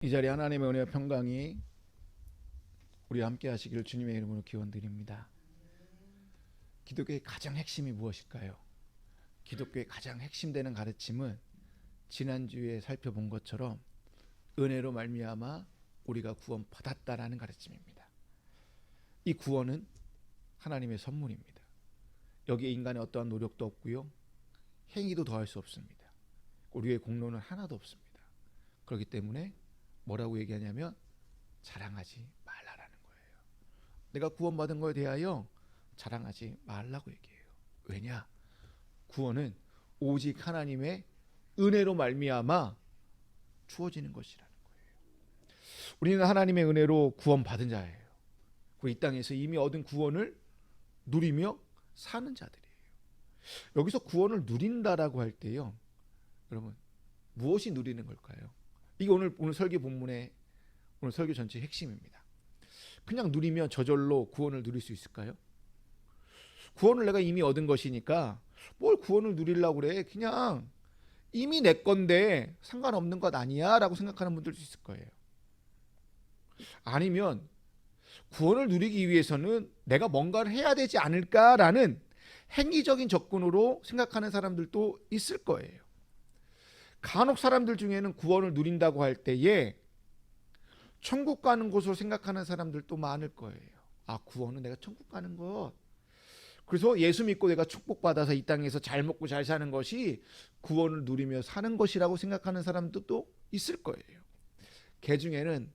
이 자리에 하나님의 은혜와 평강이 우리와 함께 하시기를 주님의 이름으로 기원드립니다. 기독교의 가장 핵심이 무엇일까요? 기독교의 가장 핵심되는 가르침은 지난주에 살펴본 것처럼 은혜로 말미암아 우리가 구원받았다라는 가르침입니다. 이 구원은 하나님의 선물입니다. 여기에 인간의 어떠한 노력도 없고요, 행위도 더할 수 없습니다. 우리의 공로는 하나도 없습니다. 그렇기 때문에 뭐라고 얘기하냐면 자랑하지 말라라는 거예요. 내가 구원받은 거에 대하여 자랑하지 말라고 얘기해요. 왜냐? 구원은 오직 하나님의 은혜로 말미암아 주어지는 것이라는 거예요. 우리는 하나님의 은혜로 구원받은 자예요. 이 땅에서 이미 얻은 구원을 누리며 사는 자들이에요. 여기서 구원을 누린다라고 할 때요, 여러분 무엇이 누리는 걸까요? 이게 오늘 설교 본문의 오늘 설교 전체의 핵심입니다. 그냥 누리면 저절로 구원을 누릴 수 있을까요? 구원을 내가 이미 얻은 것이니까 뭘 구원을 누리려고 그래? 그냥 이미 내 건데 상관없는 것 아니야 라고 생각하는 분들도 있을 거예요. 아니면 구원을 누리기 위해서는 내가 뭔가를 해야 되지 않을까라는 행위적인 접근으로 생각하는 사람들도 있을 거예요. 간혹 사람들 중에는 구원을 누린다고 할 때에 천국 가는 곳으로 생각하는 사람들도 많을 거예요. 아, 구원은 내가 천국 가는 것. 그래서 예수 믿고 내가 축복받아서 이 땅에서 잘 먹고 잘 사는 것이 구원을 누리며 사는 것이라고 생각하는 사람들도 있을 거예요. 그 중에는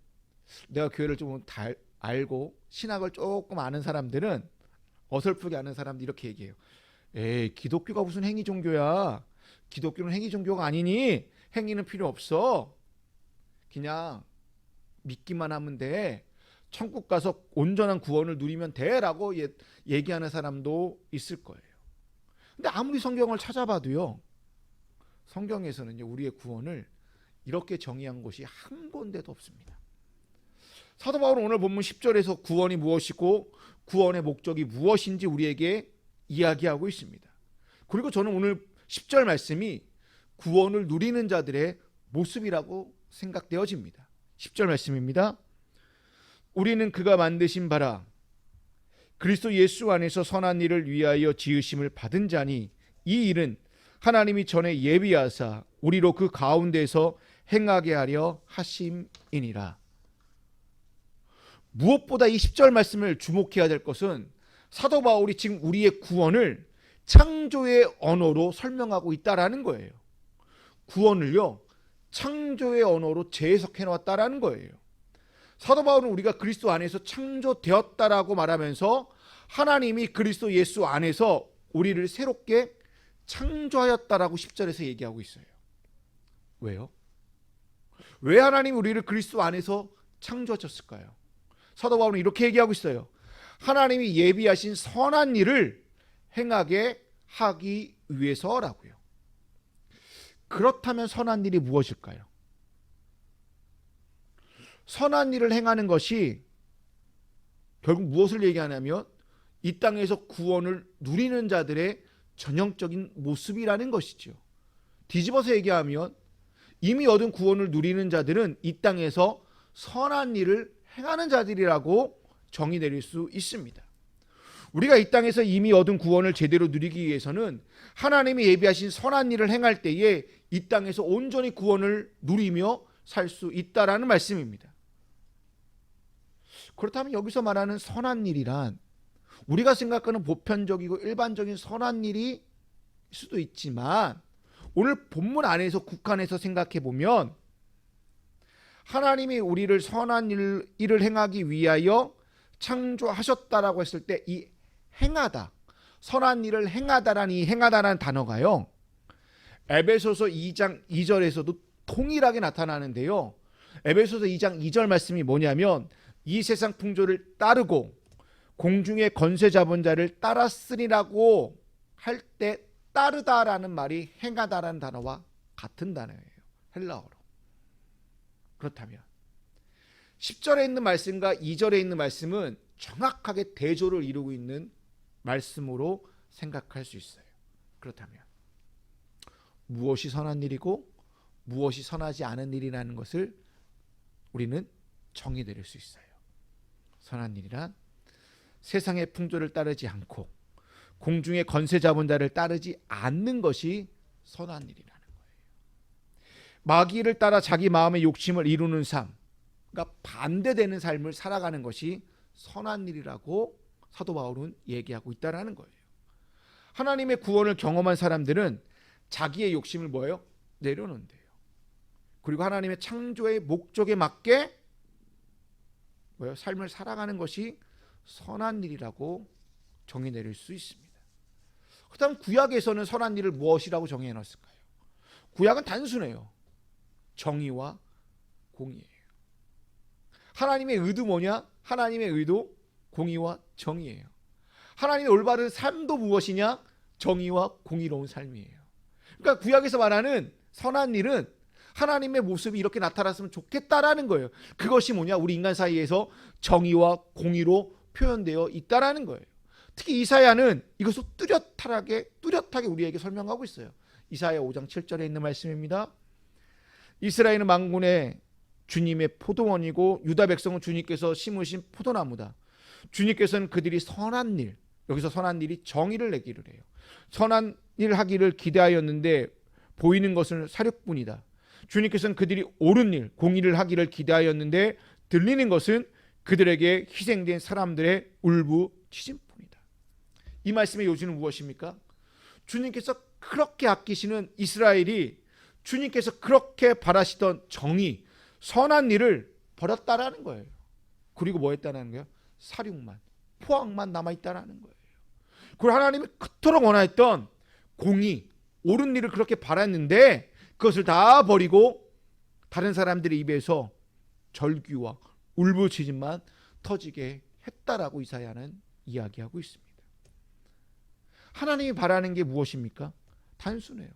내가 교회를 좀 알고 신학을 조금 아는 사람들은, 어설프게 아는 사람들이 이렇게 얘기해요. 에이, 기독교가 무슨 행위 종교야. 기독교는 행위 종교가 아니니 행위는 필요 없어. 그냥 믿기만 하면 돼. 천국 가서 온전한 구원을 누리면 돼 라고 얘기하는 사람도 있을 거예요. 근데 아무리 성경을 찾아봐도요, 성경에서는 우리의 구원을 이렇게 정의한 곳이 한 군데도 없습니다. 사도 바울은 오늘 본문 10절에서 구원이 무엇이고 구원의 목적이 무엇인지 우리에게 이야기하고 있습니다. 그리고 저는 오늘 10절 말씀이 구원을 누리는 자들의 모습이라고 생각되어집니다. 10절 말씀입니다. 우리는 그가 만드신 바라 그리스도 예수 안에서 선한 일을 위하여 지으심을 받은 자니 이 일은 하나님이 전에 예비하사 우리로 그 가운데서 행하게 하려 하심이니라. 무엇보다 이 10절 말씀을 주목해야 될 것은 사도 바울이 지금 우리의 구원을 창조의 언어로 설명하고 있다라는 거예요. 구원을요, 창조의 언어로 재해석해 놓았다라는 거예요. 사도 바울은 우리가 그리스도 안에서 창조되었다라고 말하면서 하나님이 그리스도 예수 안에서 우리를 새롭게 창조하였다라고 10절에서 얘기하고 있어요. 왜요? 왜 하나님이 우리를 그리스도 안에서 창조하셨을까요? 사도 바울은 이렇게 얘기하고 있어요. 하나님이 예비하신 선한 일을 행하게 하기 위해서라고요. 그렇다면 선한 일이 무엇일까요? 선한 일을 행하는 것이 결국 무엇을 얘기하냐면 이 땅에서 구원을 누리는 자들의 전형적인 모습이라는 것이죠. 뒤집어서 얘기하면 이미 얻은 구원을 누리는 자들은 이 땅에서 선한 일을 행하는 자들이라고 정의 내릴 수 있습니다. 우리가 이 땅에서 이미 얻은 구원을 제대로 누리기 위해서는 하나님이 예비하신 선한 일을 행할 때에 이 땅에서 온전히 구원을 누리며 살 수 있다라는 말씀입니다. 그렇다면 여기서 말하는 선한 일이란 우리가 생각하는 보편적이고 일반적인 선한 일이 수도 있지만 오늘 본문 안에서 국한해서 생각해 보면 하나님이 우리를 선한 일을 행하기 위하여 창조하셨다라고 했을 때 이 행하다, 선한 일을 행하다라는 이 행하다라는 단어가요, 에베소서 2장 2절에서도 동일하게 나타나는데요. 에베소서 2장 2절 말씀이 뭐냐면 이 세상 풍조를 따르고 공중의 권세 잡은 자를 따랐으리라고 할 때 따르다라는 말이 행하다라는 단어와 같은 단어예요. 헬라어로. 그렇다면 10절에 있는 말씀과 2절에 있는 말씀은 정확하게 대조를 이루고 있는 말씀으로 생각할 수 있어요. 그렇다면 무엇이 선한 일이고 무엇이 선하지 않은 일이라는 것을 우리는 정의 내릴 수 있어요. 선한 일이란 세상의 풍조를 따르지 않고 공중의 권세 잡은 자를 따르지 않는 것이 선한 일이라는 거예요. 마귀를 따라 자기 마음의 욕심을 이루는 삶, 그러니까 반대되는 삶을 살아가는 것이 선한 일이라고 사도 바울은 얘기하고 있다는 거예요. 하나님의 구원을 경험한 사람들은 자기의 욕심을 뭐예요? 내려놓는데요. 그리고 하나님의 창조의 목적에 맞게 뭐예요? 삶을 살아가는 것이 선한 일이라고 정의 내릴 수 있습니다. 그다음 구약에서는 선한 일을 무엇이라고 정의해 놨을까요? 구약은 단순해요. 정의와 공의예요. 하나님의 의도 뭐냐? 하나님의 의도 공의와 정의예요. 하나님의 올바른 삶도 무엇이냐? 정의와 공의로운 삶이에요. 그러니까 구약에서 말하는 선한 일은 하나님의 모습이 이렇게 나타났으면 좋겠다라는 거예요. 그것이 뭐냐? 우리 인간 사이에서 정의와 공의로 표현되어 있다라는 거예요. 특히 이사야는 이것을 뚜렷하게 우리에게 설명하고 있어요. 이사야 5장 7절에 있는 말씀입니다. 이스라엘은 만군의 주님의 포도원이고 유다 백성은 주님께서 심으신 포도나무다. 주님께서는 그들이 선한 일, 여기서 선한 일이 정의를 내기를 해요. 선한 일 하기를 기대하였는데 보이는 것은 사륙뿐이다. 주님께서는 그들이 옳은 일, 공의를 하기를 기대하였는데 들리는 것은 그들에게 희생된 사람들의 울부짖음뿐이다. 이 말씀의 요지는 무엇입니까? 주님께서 그렇게 아끼시는 이스라엘이 주님께서 그렇게 바라시던 정의, 선한 일을 버렸다라는 거예요. 그리고 뭐 했다는 거예요? 사륙만, 포악만 남아있다라는 거예요. 그리고 하나님이 그토록 원하였던 공의, 옳은 일을 그렇게 바랐는데 그것을 다 버리고 다른 사람들의 입에서 절규와 울부짖음만 터지게 했다라고 이사야는 이야기하고 있습니다. 하나님이 바라는 게 무엇입니까? 단순해요.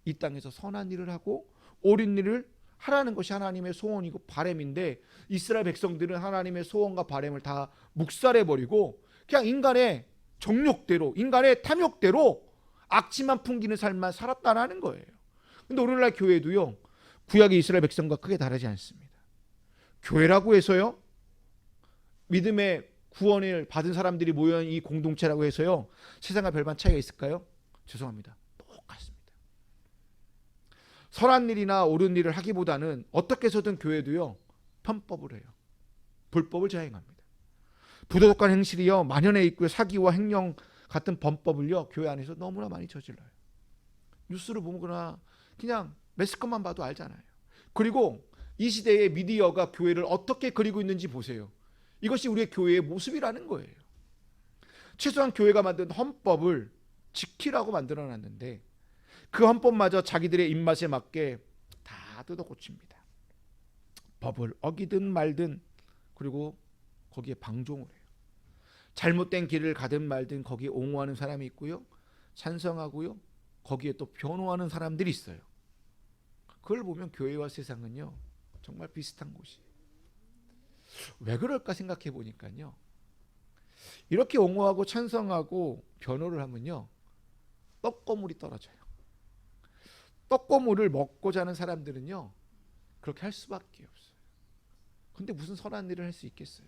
이 땅에서 선한 일을 하고 옳은 일을 하라는 것이 하나님의 소원이고 바람인데 이스라엘 백성들은 하나님의 소원과 바람을 다 묵살해버리고 그냥 인간의 정욕대로, 인간의 탐욕대로 악취만 풍기는 삶만 살았다라는 거예요. 근데 오늘날 교회도요, 구약의 이스라엘 백성과 크게 다르지 않습니다. 교회라고 해서요, 믿음의 구원을 받은 사람들이 모여있는 이 공동체라고 해서요, 세상과 별반 차이가 있을까요? 죄송합니다. 똑같습니다. 선한 일이나 옳은 일을 하기보다는 어떻게 해서든 교회도요, 편법을 해요. 불법을 자행합니다. 부도덕한 행실이요, 만연해 있고요, 사기와 횡령 같은 범법을요, 교회 안에서 너무나 많이 저질러요. 뉴스를 보거나 그냥 매스컴만 봐도 알잖아요. 그리고 이 시대의 미디어가 교회를 어떻게 그리고 있는지 보세요. 이것이 우리의 교회의 모습이라는 거예요. 최소한 교회가 만든 헌법을 지키라고 만들어놨는데 그 헌법마저 자기들의 입맛에 맞게 다 뜯어고칩니다. 법을 어기든 말든, 그리고 거기에 방종을 해요. 잘못된 길을 가든 말든 거기에 옹호하는 사람이 있고요, 찬성하고요, 거기에 또 변호하는 사람들이 있어요. 그걸 보면 교회와 세상은요, 정말 비슷한 곳이에요. 왜 그럴까 생각해 보니까요, 이렇게 옹호하고 찬성하고 변호를 하면요, 떡고물이 떨어져요. 떡고물을 먹고 자는 사람들은요, 그렇게 할 수밖에 없어요. 근데 무슨 선한 일을 할 수 있겠어요?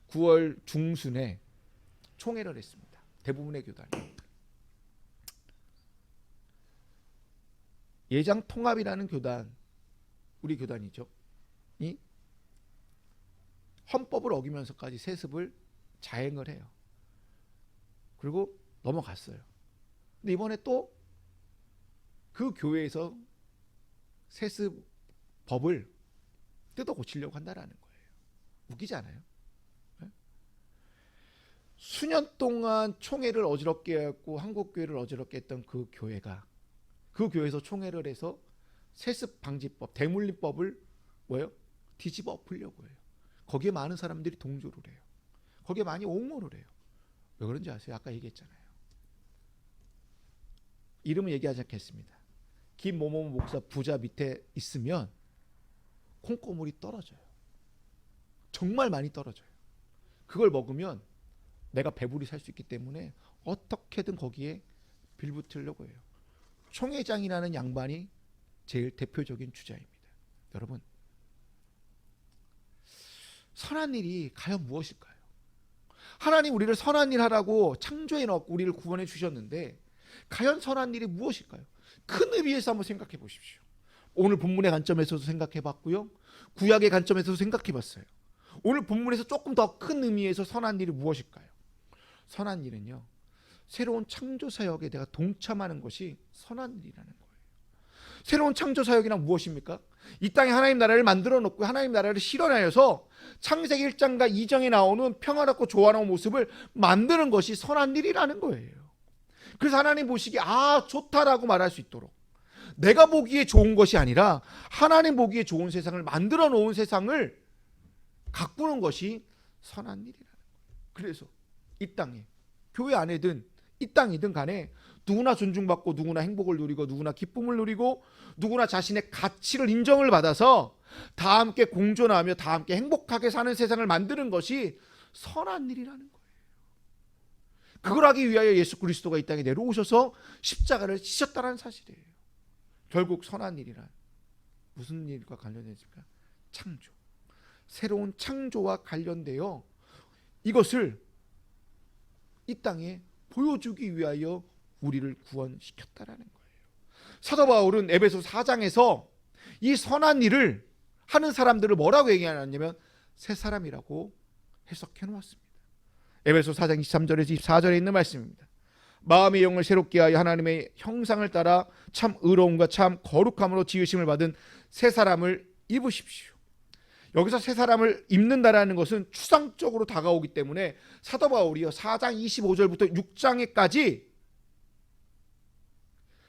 9월 중순에 총회를 했습니다. 대부분의 교단이. 예장통합이라는 교단, 우리 교단이죠, 이 헌법을 어기면서까지 세습을 자행을 해요. 그리고 넘어갔어요. 근데 이번에 또 그 교회에서 세습 법을 뜯어 고치려고 한다는 거예요. 웃기지 않아요? 네? 수년 동안 총회를 어지럽게 했고 한국교회를 어지럽게 했던 그 교회가 그 교회에서 총회를 해서 세습 방지법, 대물림법을 뭐예요? 뒤집어 엎으려고 해요. 거기에 많은 사람들이 동조를 해요. 거기에 많이 옹호를 해요. 왜 그런지 아세요? 아까 얘기했잖아요. 이름은 얘기하지 않겠습니다. 김모모 목사 부자 밑에 있으면 콩고물이 떨어져요. 정말 많이 떨어져요. 그걸 먹으면 내가 배불리 살 수 있기 때문에 어떻게든 거기에 빌붙으려고 해요. 총회장이라는 양반이 제일 대표적인 주자입니다. 여러분, 선한 일이 과연 무엇일까요? 하나님 우리를 선한 일 하라고 창조해 놓고 우리를 구원해 주셨는데 과연 선한 일이 무엇일까요? 큰 의미에서 한번 생각해 보십시오. 오늘 본문의 관점에서도 생각해 봤고요. 구약의 관점에서도 생각해 봤어요. 오늘 본문에서 조금 더 큰 의미에서 선한 일이 무엇일까요? 선한 일은요, 새로운 창조 사역에 내가 동참하는 것이 선한 일이라는 거예요. 새로운 창조 사역이란 무엇입니까? 이 땅에 하나님 나라를 만들어 놓고 하나님 나라를 실현하여서 창세기 1장과 2장에 나오는 평화롭고 조화로운 모습을 만드는 것이 선한 일이라는 거예요. 그래서 하나님 보시기에 좋다라고 말할 수 있도록, 내가 보기에 좋은 것이 아니라 하나님 보기에 좋은 세상을 만들어 놓은 세상을 가꾸는 것이 선한 일이라는 거예요. 그래서 이 땅에 교회 안에든 이 땅이든 간에 누구나 존중받고 누구나 행복을 누리고 누구나 기쁨을 누리고 누구나 자신의 가치를 인정을 받아서 다 함께 공존하며 다 함께 행복하게 사는 세상을 만드는 것이 선한 일이라는 거예요. 그걸 하기 위하여 예수 그리스도가 이 땅에 내려오셔서 십자가를 지셨다는 사실이에요. 결국 선한 일이란 무슨 일과 관련해질까? 창조. 새로운 창조와 관련되어 이것을 이 땅에 보여주기 위하여 우리를 구원시켰다라는 거예요. 사도 바울은 에베소 4장에서 이 선한 일을 하는 사람들을 뭐라고 얘기하냐면 새 사람이라고 해석해 놓았습니다. 에베소 4장 23절에서 24절에 있는 말씀입니다. 마음의 영을 새롭게 하여 하나님의 형상을 따라 참 의로움과 참 거룩함으로 지으심을 받은 새 사람을 입으십시오. 여기서 새 사람을 입는다라는 것은 추상적으로 다가오기 때문에 사도 바울이요 4장 25절부터 6장에까지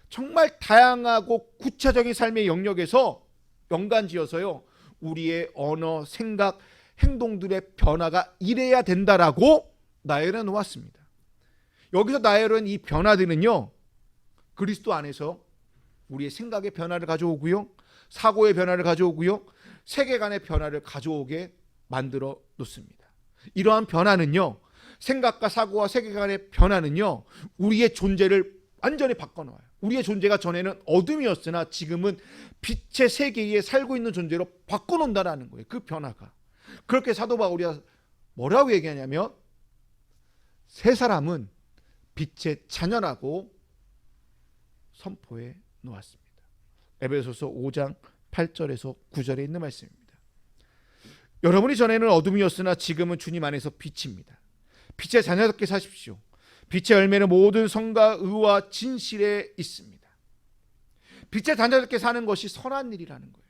정말 다양하고 구체적인 삶의 영역에서 연관지어서요 우리의 언어, 생각, 행동들의 변화가 이래야 된다라고 나열해 놓았습니다. 여기서 나열한 이 변화들은요 그리스도 안에서 우리의 생각의 변화를 가져오고요, 사고의 변화를 가져오고요, 세계관의 변화를 가져오게 만들어 놓습니다. 이러한 변화는요, 생각과 사고와 세계관의 변화는요 우리의 존재를 완전히 바꿔놓아요. 우리의 존재가 전에는 어둠이었으나 지금은 빛의 세계에 살고 있는 존재로 바꿔놓는다는 거예요. 그 변화가. 그렇게 사도 바울이 뭐라고 얘기하냐면 새 사람은 빛의 자녀라고 선포해 놓았습니다. 에베소서 5장 8절에서 9절에 있는 말씀입니다. 여러분이 전에는 어둠이었으나 지금은 주님 안에서 빛입니다. 빛의 자녀답게 사십시오. 빛의 열매는 모든 선과 의와 진실에 있습니다. 빛의 자녀답게 사는 것이 선한 일이라는 거예요.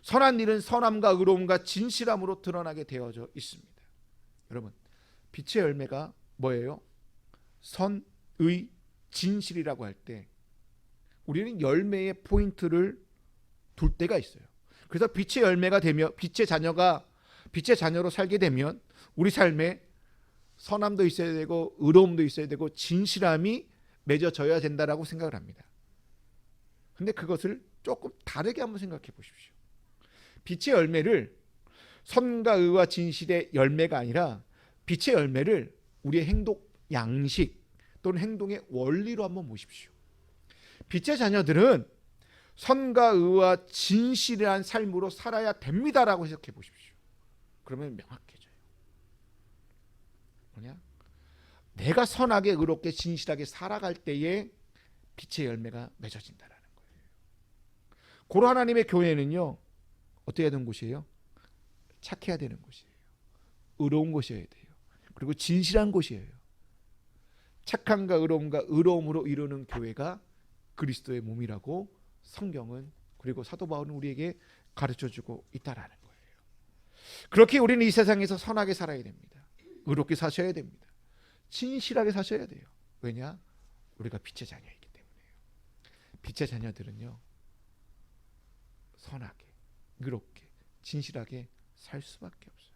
선한 일은 선함과 의로움과 진실함으로 드러나게 되어져 있습니다. 여러분, 빛의 열매가 뭐예요? 선, 의, 진실이라고 할 때 우리는 열매의 포인트를 둘 때가 있어요. 그래서 빛의 열매가 되며 빛의 자녀로 살게 되면 우리 삶에 선함도 있어야 되고 의로움도 있어야 되고 진실함이 맺어져야 된다라고 생각을 합니다. 근데 그것을 조금 다르게 한번 생각해 보십시오. 빛의 열매를 선과 의와 진실의 열매가 아니라 빛의 열매를 우리의 행동 양식 또는 행동의 원리로 한번 보십시오. 빛의 자녀들은 선과 의와 진실한 삶으로 살아야 됩니다라고 생각해 보십시오. 그러면 명확해져요. 뭐냐? 내가 선하게 의롭게 진실하게 살아갈 때에 빛의 열매가 맺어진다라는 거예요. 고로 하나님의 교회는요 어떻게 되는 곳이에요? 착해야 되는 곳이에요. 의로운 곳이어야 돼요. 그리고 진실한 곳이에요. 착함과 의로움과 의로움으로 이루는 교회가 그리스도의 몸이라고 성경은 그리고 사도 바울은 우리에게 가르쳐주고 있다라는 거예요. 그렇게 우리는 이 세상에서 선하게 살아야 됩니다. 의롭게 사셔야 됩니다. 진실하게 사셔야 돼요. 왜냐? 우리가 빛의 자녀이기 때문에요. 빛의 자녀들은요 선하게, 의롭게, 진실하게 살 수밖에 없어요.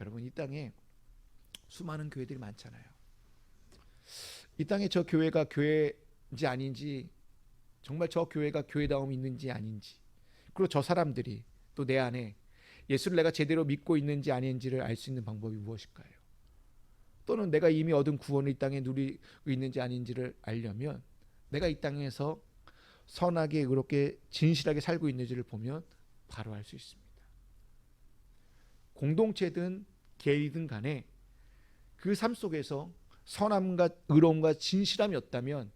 여러분, 이 땅에 수많은 교회들이 많잖아요. 이 땅에 저 교회가 교회인지 아닌지, 정말 저 교회가 교회다움이 있는지 아닌지, 그리고 저 사람들이 또 내 안에 예수를 내가 제대로 믿고 있는지 아닌지를 알 수 있는 방법이 무엇일까요? 또는 내가 이미 얻은 구원을 이 땅에 누리고 있는지 아닌지를 알려면 내가 이 땅에서 선하게 의롭게 진실하게 살고 있는지를 보면 바로 알 수 있습니다. 공동체든 개인이든 간에 그 삶 속에서 선함과 의로움과 진실함이 없다면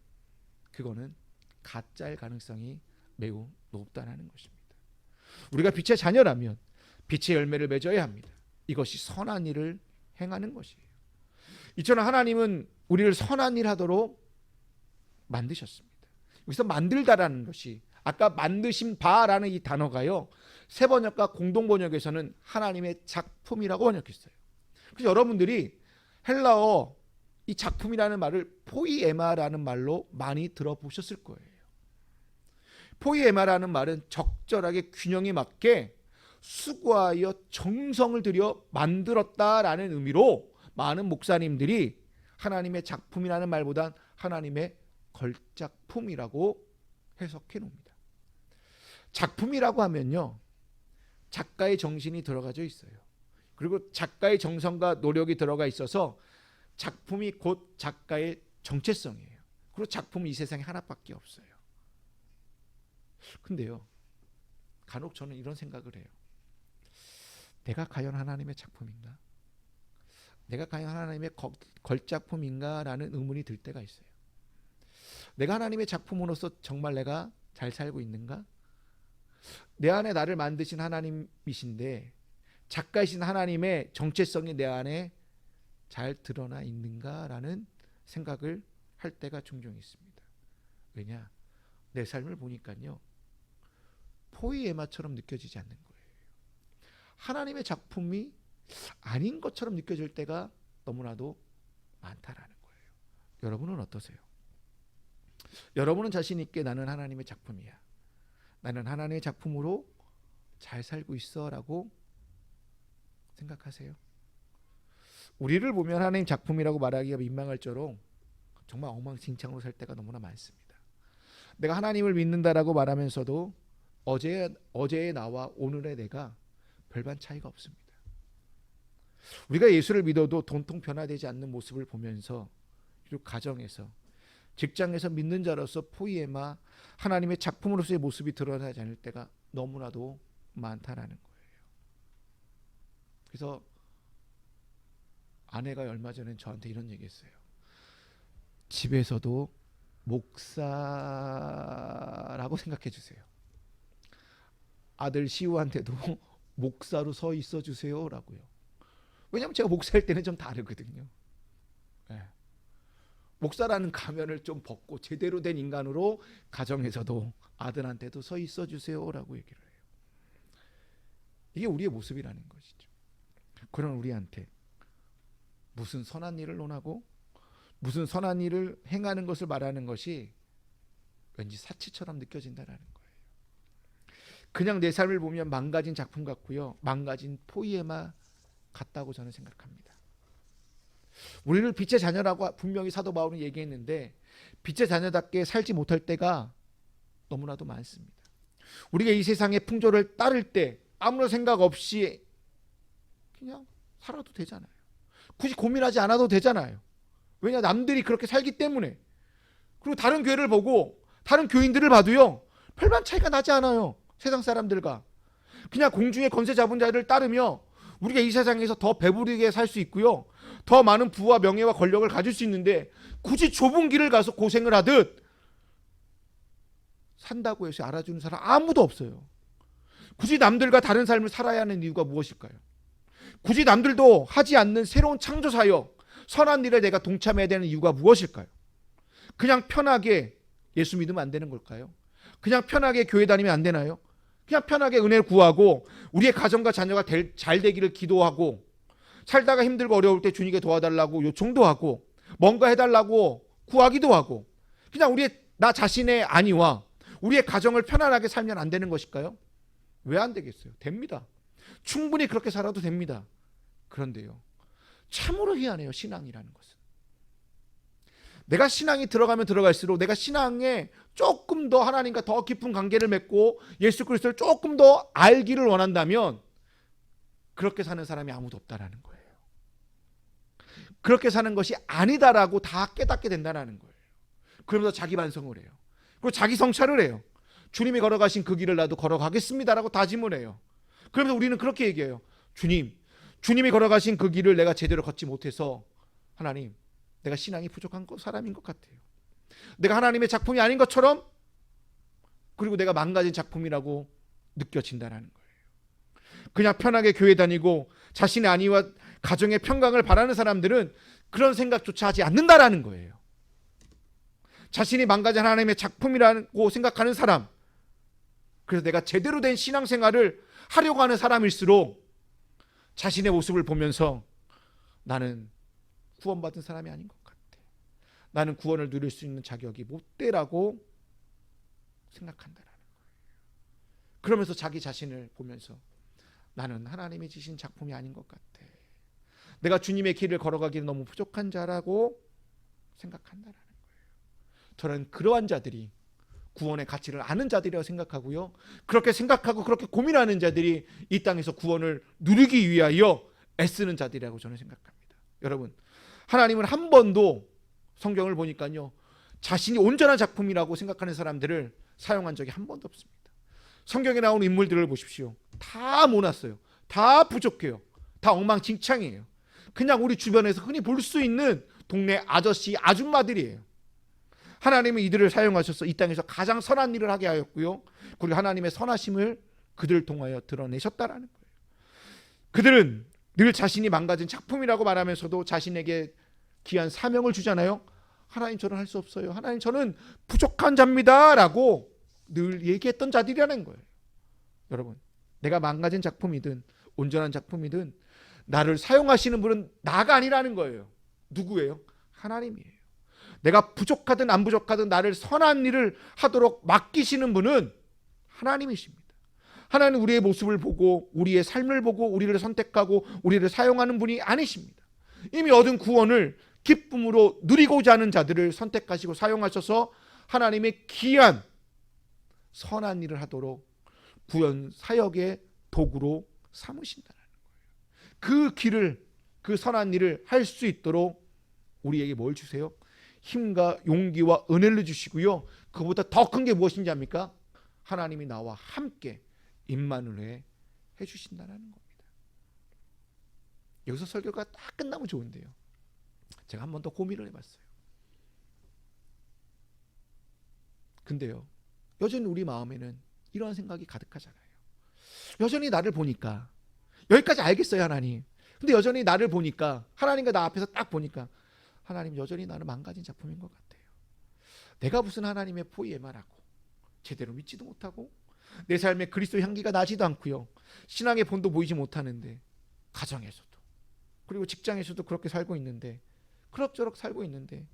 그거는 가짜일 가능성이 매우 높다는 것입니다. 우리가 빛의 자녀라면 빛의 열매를 맺어야 합니다. 이것이 선한 일을 행하는 것이에요. 이처럼 하나님은 우리를 선한 일 하도록 만드셨습니다. 여기서 만들다라는 것이 아까 만드신 바라는 이 단어가요, 세번역과 공동번역에서는 하나님의 작품이라고 번역했어요. 그래서 여러분들이 헬라어 이 작품이라는 말을 포이에마라는 말로 많이 들어보셨을 거예요. 포이에마라는 말은 적절하게 균형에 맞게 수고하여 정성을 들여 만들었다라는 의미로 많은 목사님들이 하나님의 작품이라는 말보단 하나님의 걸작품이라고 해석해 놓습니다. 작품이라고 하면요, 작가의 정신이 들어가져 있어요. 그리고 작가의 정성과 노력이 들어가 있어서 작품이 곧 작가의 정체성이에요. 그리고 작품은 이 세상에 하나밖에 없어요. 근데요, 간혹 저는 이런 생각을 해요. 내가 과연 하나님의 작품인가? 내가 과연 하나님의 걸작품인가? 라는 의문이 들 때가 있어요. 내가 하나님의 작품으로서 정말 내가 잘 살고 있는가? 내 안에 나를 만드신 하나님이신데 작가이신 하나님의 정체성이 내 안에 잘 드러나 있는가? 라는 생각을 할 때가 종종 있습니다. 왜냐? 내 삶을 보니까요, 포이에마처럼 느껴지지 않는 거예요. 하나님의 작품이 아닌 것처럼 느껴질 때가 너무나도 많다라는 거예요. 여러분은 어떠세요? 여러분은 자신 있게 나는 하나님의 작품이야, 나는 하나님의 작품으로 잘 살고 있어 라고 생각하세요? 우리를 보면 하나님 작품이라고 말하기가 민망할 정도로 정말 엉망진창으로 살 때가 너무나 많습니다. 내가 하나님을 믿는다라고 말하면서도 어제의 나와 오늘의 내가 별반 차이가 없습니다. 우리가 예수를 믿어도 돈통 변화되지 않는 모습을 보면서, 그리고 가정에서, 직장에서 믿는 자로서 포이에마 하나님의 작품으로서의 모습이 드러나지 않을 때가 너무나도 많다라는 거예요. 그래서 아내가 얼마 전에 저한테 이런 얘기했어요. 집에서도 목사라고 생각해 주세요. 아들 시우한테도 목사로 서 있어 주세요 라고요. 왜냐하면 제가 목사일 때는 좀 다르거든요. 네. 목사라는 가면을 좀 벗고 제대로 된 인간으로 가정에서도 아들한테도 서 있어 주세요 라고 얘기를 해요. 이게 우리의 모습이라는 것이죠. 그런 우리한테 무슨 선한 일을 논하고 무슨 선한 일을 행하는 것을 말하는 것이 왠지 사치처럼 느껴진다는 거예요. 그냥 내 삶을 보면 망가진 작품 같고요, 망가진 포이에마 같다고 저는 생각합니다. 우리를 빛의 자녀라고 분명히 사도 바울은 얘기했는데 빛의 자녀답게 살지 못할 때가 너무나도 많습니다. 우리가 이 세상의 풍조를 따를 때 아무런 생각 없이 그냥 살아도 되잖아요. 굳이 고민하지 않아도 되잖아요. 왜냐? 남들이 그렇게 살기 때문에. 그리고 다른 교회를 보고 다른 교인들을 봐도요, 별반 차이가 나지 않아요. 세상 사람들과. 그냥 공중의 권세 잡은 자를 따르며 우리가 이 세상에서 더 배부르게 살 수 있고요, 더 많은 부와 명예와 권력을 가질 수 있는데 굳이 좁은 길을 가서 고생을 하듯 산다고 해서 알아주는 사람 아무도 없어요. 굳이 남들과 다른 삶을 살아야 하는 이유가 무엇일까요? 굳이 남들도 하지 않는 새로운 창조 사역, 선한 일에 내가 동참해야 되는 이유가 무엇일까요? 그냥 편하게 예수 믿으면 안 되는 걸까요? 그냥 편하게 교회 다니면 안 되나요? 그냥 편하게 은혜를 구하고 우리의 가정과 자녀가 잘 되기를 기도하고, 살다가 힘들고 어려울 때 주님께 도와달라고 요청도 하고, 뭔가 해달라고 구하기도 하고, 그냥 나 자신의 안위와 우리의 가정을 편안하게 살면 안 되는 것일까요? 왜 안 되겠어요? 됩니다. 충분히 그렇게 살아도 됩니다. 그런데요, 참으로 희한해요, 신앙이라는 것은. 내가 신앙이 들어가면 들어갈수록 내가 신앙에 조금 더 하나님과 더 깊은 관계를 맺고 예수 그리스도를 조금 더 알기를 원한다면 그렇게 사는 사람이 아무도 없다라는 거예요. 그렇게 사는 것이 아니다라고 다 깨닫게 된다는 거예요. 그러면서 자기 반성을 해요. 그리고 자기 성찰을 해요. 주님이 걸어가신 그 길을 나도 걸어가겠습니다라고 다짐을 해요. 그러면서 우리는 그렇게 얘기해요. 주님, 주님이 걸어가신 그 길을 내가 제대로 걷지 못해서 하나님, 내가 신앙이 부족한 사람인 것 같아요. 내가 하나님의 작품이 아닌 것처럼, 그리고 내가 망가진 작품이라고 느껴진다는 거예요. 그냥 편하게 교회 다니고 자신의 안위와 가정의 평강을 바라는 사람들은 그런 생각조차 하지 않는다라는 거예요. 자신이 망가진 하나님의 작품이라고 생각하는 사람, 그래서 내가 제대로 된 신앙생활을 하려고 하는 사람일수록 자신의 모습을 보면서 나는 구원받은 사람이 아닌 것 같아, 나는 구원을 누릴 수 있는 자격이 못 돼라고 생각한다라는 거예요. 그러면서 자기 자신을 보면서 나는 하나님이 지신 작품이 아닌 것 같아, 내가 주님의 길을 걸어가기는 너무 부족한 자라고 생각한다라는 거예요. 저는 그러한 자들이 구원의 가치를 아는 자들이라고 생각하고요, 그렇게 생각하고 그렇게 고민하는 자들이 이 땅에서 구원을 누리기 위하여 애쓰는 자들이라고 저는 생각합니다. 여러분, 하나님은 한 번도 성경을 보니까요, 자신이 온전한 작품이라고 생각하는 사람들을 사용한 적이 한 번도 없습니다. 성경에 나오는 인물들을 보십시오. 다 모났어요. 다 부족해요. 다 엉망진창이에요. 그냥 우리 주변에서 흔히 볼 수 있는 동네 아저씨, 아줌마들이에요. 하나님은 이들을 사용하셔서 이 땅에서 가장 선한 일을 하게 하였고요, 그리고 하나님의 선하심을 그들을 통하여 드러내셨다라는 거예요. 그들은 늘 자신이 망가진 작품이라고 말하면서도 자신에게 귀한 사명을 주잖아요. 하나님, 저는 할 수 없어요, 하나님, 저는 부족한 자입니다 라고 늘 얘기했던 자들이라는 거예요. 여러분, 내가 망가진 작품이든 온전한 작품이든 나를 사용하시는 분은 나가 아니라는 거예요. 누구예요? 하나님이에요. 내가 부족하든 안 부족하든 나를 선한 일을 하도록 맡기시는 분은 하나님이십니다. 하나님은 우리의 모습을 보고 우리의 삶을 보고 우리를 선택하고 우리를 사용하는 분이 아니십니다. 이미 얻은 구원을 기쁨으로 누리고자 하는 자들을 선택하시고 사용하셔서 하나님의 귀한 선한 일을 하도록 구원 사역의 도구로 삼으신다는 거예요. 그 길을, 그 선한 일을 할 수 있도록 우리에게 뭘 주세요? 힘과 용기와 은혜를 주시고요, 그보다 더 큰 게 무엇인지 압니까? 하나님이 나와 함께 임마누엘 해주신다는 겁니다. 여기서 설교가 딱 끝나면 좋은데요, 제가 한 번 더 고민을 해봤어요. 근데요, 여전히 우리 마음에는 이런 생각이 가득하잖아요. 여전히 나를 보니까, 여기까지 알겠어요 하나님, 근데 여전히 나를 보니까, 하나님과 나 앞에서 딱 보니까, 하나님, 여전히 나는 망가진 작품인 것 같아요. 내가 무슨 하나님의 포위에만 하고 제대로 믿지도 못하고 내 삶에 그리스도 향기가 나지도 않고요, 신앙의 본도 보이지 못하는데, 가정에서도 그리고 직장에서도 그렇게 살고 있는데, 그럭저럭 살고 있는데,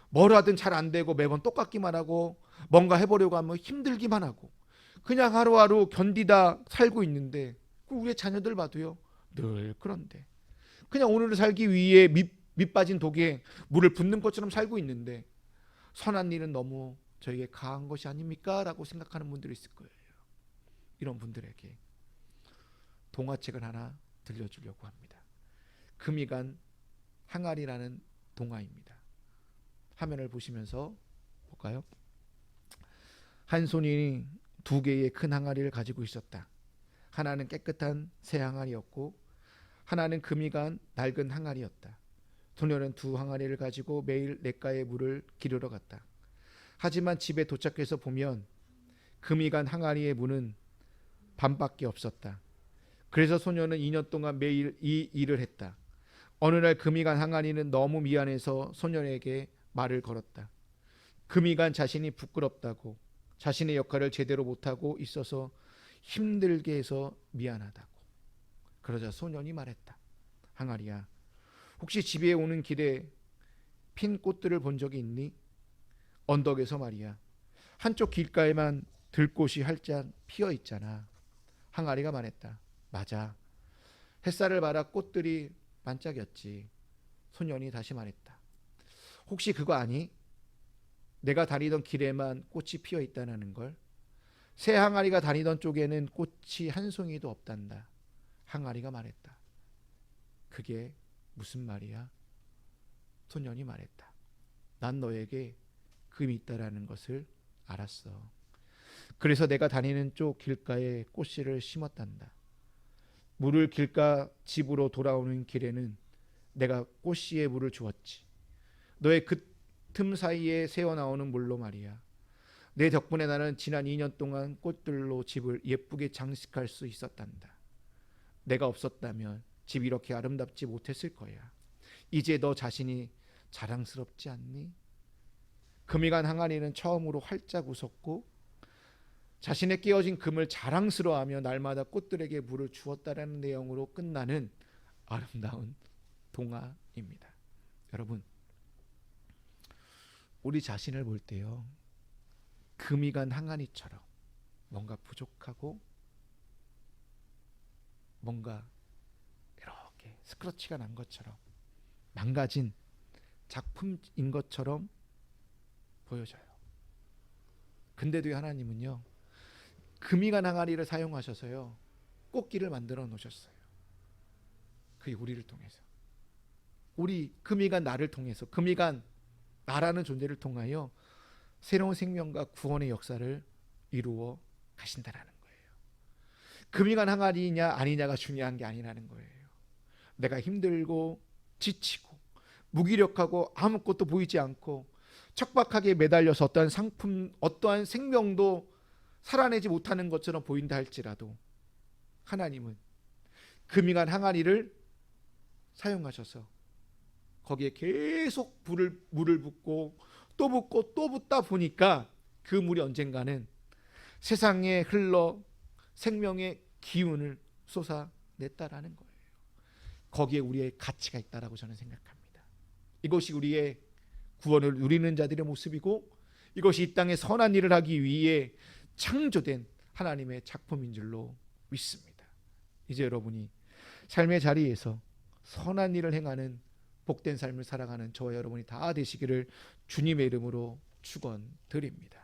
뭘 하든 잘 안 되고 매번 똑같기만 하고 뭔가 해보려고 하면 힘들기만 하고 그냥 하루하루 견디다 살고 있는데, 우리의 자녀들 봐도요 늘 그런데 그냥 오늘을 살기 위해 밑 빠진 독에 물을 붓는 것처럼 살고 있는데, 선한 일은 너무 저에게 가한 것이 아닙니까? 라고 생각하는 분들이 있을 거예요. 이런 분들에게 동화책을 하나 들려주려고 합니다. 금이 간 항아리라는 동화입니다. 화면을 보시면서 볼까요? 한 소년이 두 개의 큰 항아리를 가지고 있었다. 하나는 깨끗한 새 항아리였고 하나는 금이 간 낡은 항아리였다. 소년은 두 항아리를 가지고 매일 냇가에 물을 기르러 갔다. 하지만 집에 도착해서 보면 금이 간 항아리의 문은 반밖에 없었다. 그래서 소년은 2년 동안 매일 이 일을 했다. 어느 날 금이 간 항아리는 너무 미안해서 소년에게 말을 걸었다. 금이 간 자신이 부끄럽다고, 자신의 역할을 제대로 못하고 있어서 힘들게 해서 미안하다고. 그러자 소년이 말했다. 항아리야, 혹시 집에 오는 길에 핀 꽃들을 본 적이 있니? 언덕에서 말이야, 한쪽 길가에만 들꽃이 활짝 피어 있잖아. 항아리가 말했다. 맞아, 햇살을 받아 꽃들이 반짝였지. 소년이 다시 말했다. 혹시 그거 아니? 내가 다니던 길에만 꽃이 피어 있다는 걸? 새 항아리가 다니던 쪽에는 꽃이 한 송이도 없단다. 항아리가 말했다. 그게 무슨 말이야? 소년이 말했다. 난 너에게 금이 있다라는 것을 알았어. 그래서 내가 다니는 쪽 길가에 꽃씨를 심었단다. 물을 길가 집으로 돌아오는 길에는 내가 꽃씨에 물을 주었지. 너의 그 틈 사이에 새어나오는 물로 말이야. 내 덕분에 나는 지난 2년 동안 꽃들로 집을 예쁘게 장식할 수 있었단다. 내가 없었다면 집이 이렇게 아름답지 못했을 거야. 이제 너 자신이 자랑스럽지 않니? 금이 간 항아리는 처음으로 활짝 웃었고 자신의 깨어진 금을 자랑스러워하며 날마다 꽃들에게 물을 주었다라는 내용으로 끝나는 아름다운 동화입니다. 여러분, 우리 자신을 볼 때요, 금이 간 항아리처럼 뭔가 부족하고 뭔가 이렇게 스크러치가 난 것처럼 망가진 작품인 것처럼 보여져요. 근데도 하나님은요, 금이 간 항아리를 사용하셔서요 꽃길을 만들어 놓으셨어요. 그게 우리를 통해서, 우리 금이 간 나를 통해서, 금이 간 나라는 존재를 통하여 새로운 생명과 구원의 역사를 이루어 가신다라는 거예요. 금이 간 항아리냐 아니냐가 중요한 게 아니라는 거예요. 내가 힘들고 지치고 무기력하고 아무것도 보이지 않고 척박하게 매달려서 어떠한 상품, 어떠한 생명도 살아내지 못하는 것처럼 보인다 할지라도 하나님은 금이 간 항아리를 사용하셔서 거기에 계속 물을 붓고 또 붓고 또 붓다 보니까 그 물이 언젠가는 세상에 흘러 생명의 기운을 쏟아냈다라는 거예요. 거기에 우리의 가치가 있다라고 저는 생각합니다. 이것이 우리의 구원을 누리는 자들의 모습이고 이것이 이 땅에 선한 일을 하기 위해 창조된 하나님의 작품인 줄로 믿습니다. 이제 여러분이 삶의 자리에서 선한 일을 행하는 복된 삶을 살아가는 저와 여러분이 다 되시기를 주님의 이름으로 축원드립니다.